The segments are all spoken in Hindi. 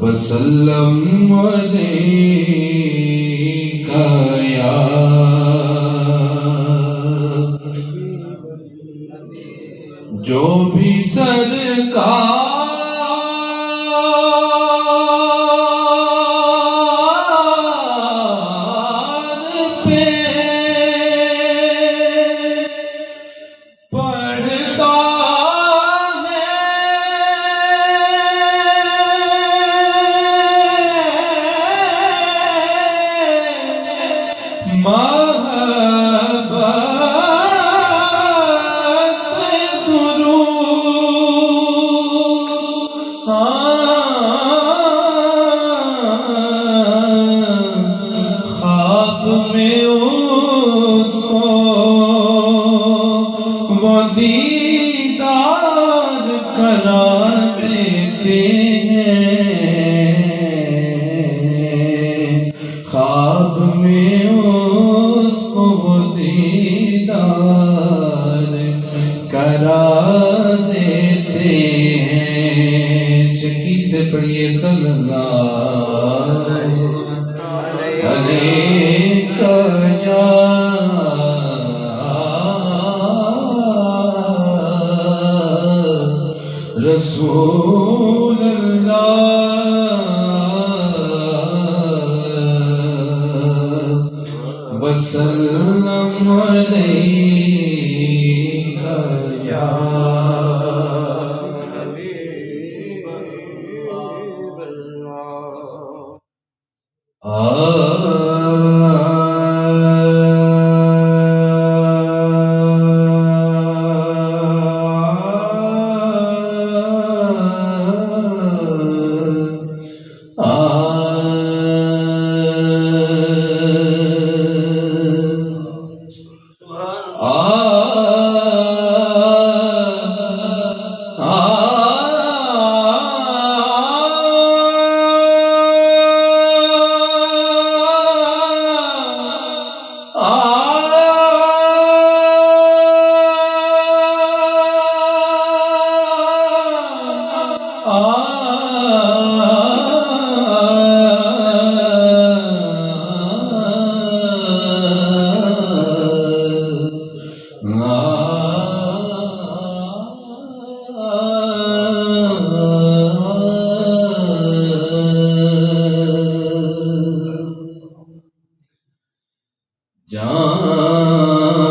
वसल्लम अलैका या जो भी सरकार पे पढ़ता मोहब्बत से दुरूद ख्वाब में उसको वो दीदार करा देते हैं, ख्वाब में उसको वो दीदार करा देते हैं। शकी से पढ़िए सल्लल्लाहु अलैका या रसूल अल्लाह वसल्लम अलैका या हबीब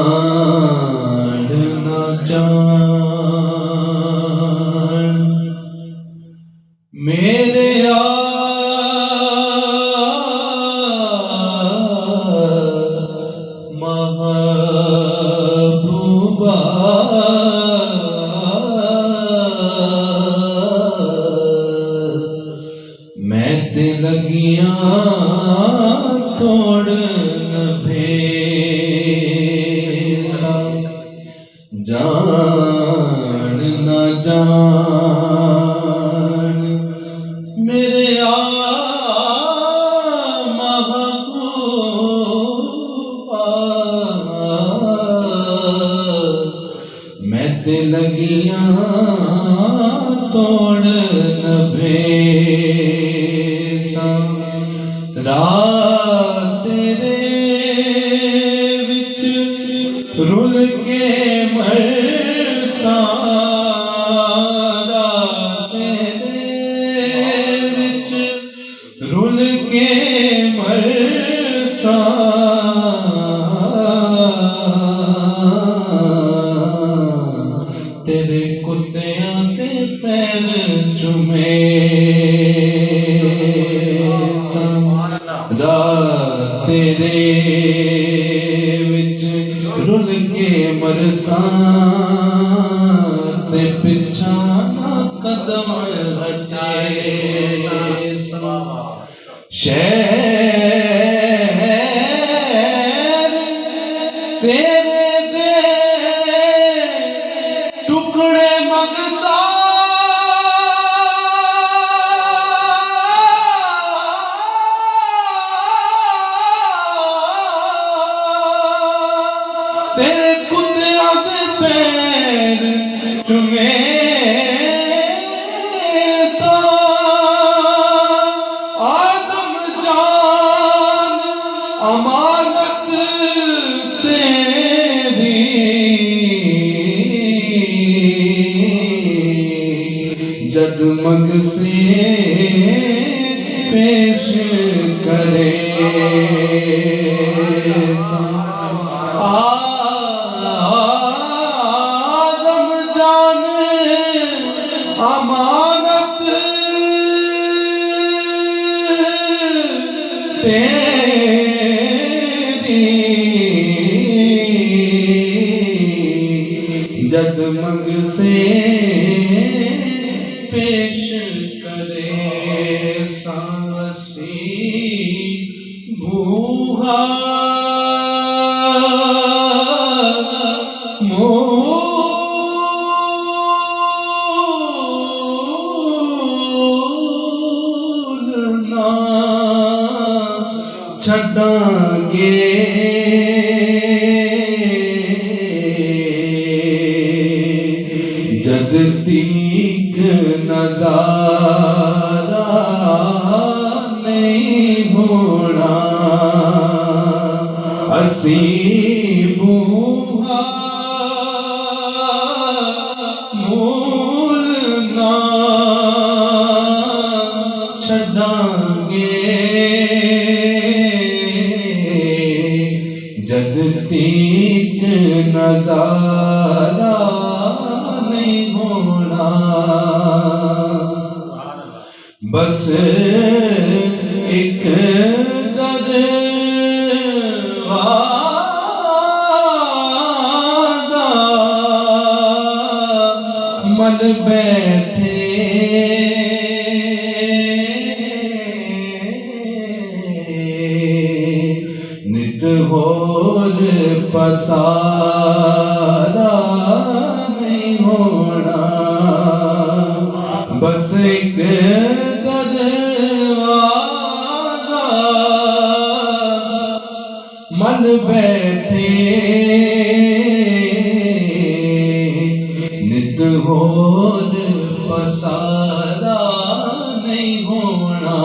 जान ना जान मेरे महबूबा मैं ते लगिया तोड़ जान ना जान मेरे महबूबा मैं ते लगिया तोड़ नभेसा रात तेरे विच रुल के मरसा तेरे विच रुल के मरसा तेरे कुत्तियां ते पैर चुमे तेरे विच रुल के मरसा ते पिछा ना कदम हटे शहर तेरे दे टुकड़े मगसा तेरे कुत्तियां दे पैर में सा आज़म जान अमानत तेरी जगमग से पेश करे आज़म जान अमानत तेरी जगमग से पेश करे सावसी भूहा मोलना छड़ांगे जद तीक नजारा नहीं होना असी बूहा मोलना छड़ांगे जद तीक नजारा नहीं होना बस एक दरवाज़ा मल बैठे नित होर पसारा नहीं होना बस एक दरवाज़ा मल बैठे नित होर पसारा नहीं होना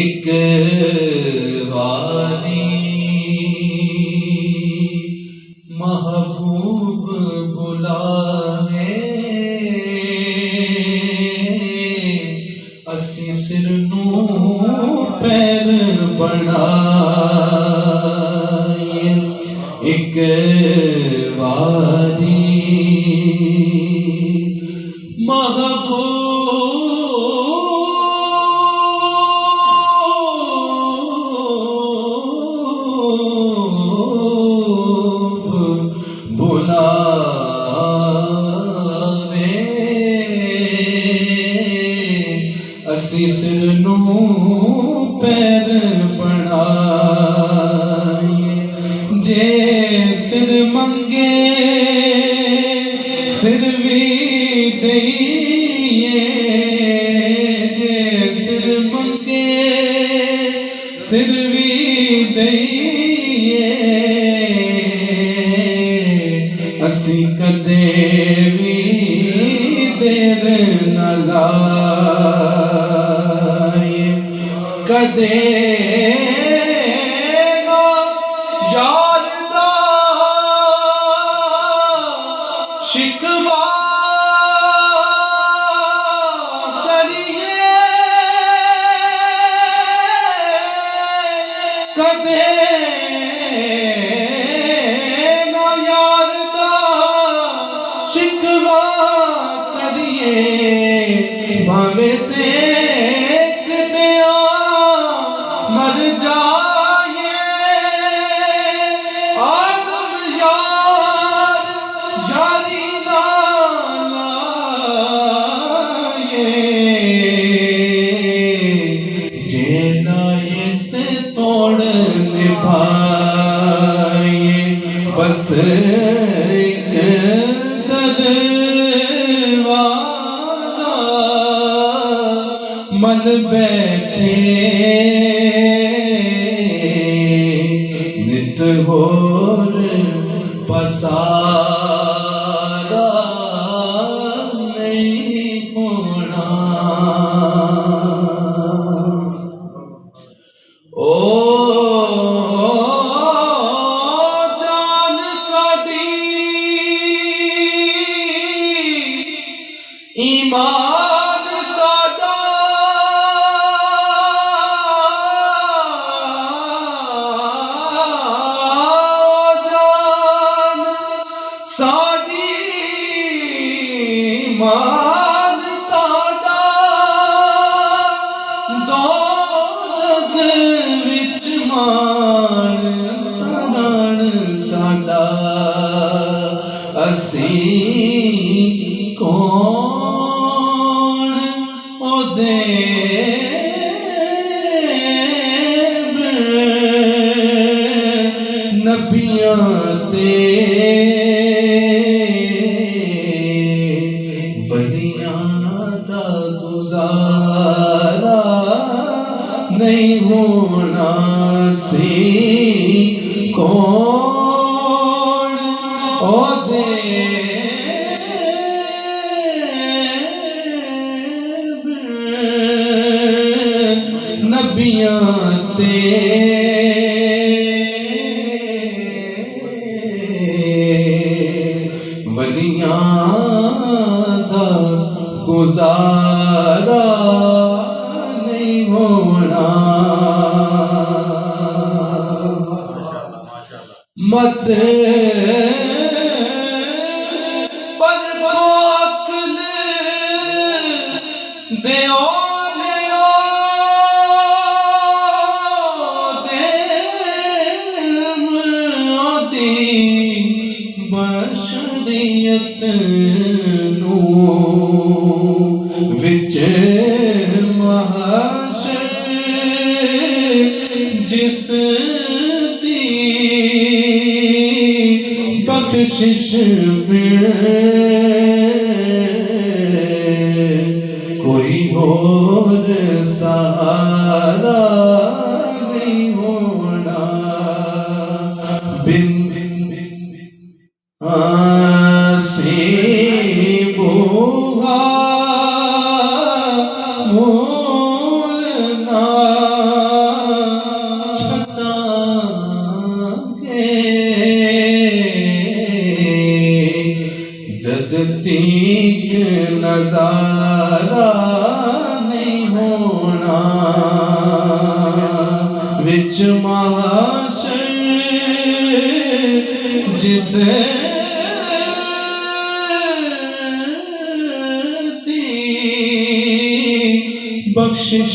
एक वारी महबूब बुलावे असी सिर नू पैर बनाए एक वारी बुलावे असी सिर नू पैर बनाए जे सिर मंगे सिर भी दईए जे सिर मंगे सिर भी दईए असी कदे भी देर न लाए कदे ना यार दा शिकवा करिए कदे ना यार दा शिकवा करिए भावे से मर जाए आज़म यार जारी ना लाए जे नायत तोड़ निभाए बस एक दरवाज़ा मन बैठे नित होर पसारा असी कौन ओदे नबियां ते वलियां दा गुजारा नहीं होना सी कौन ओदे नबियां ते वलियां दा गुजारा नहीं होना। मत पर को अक्ल देओ बशरियत नू विच महशर जिस दी बख्शिश में कोई और सहारा नहीं होना। बिन बुहा मोलना छटांगे जद तीक नजारा नहीं होना। विच महाशर जिसे बख्शिश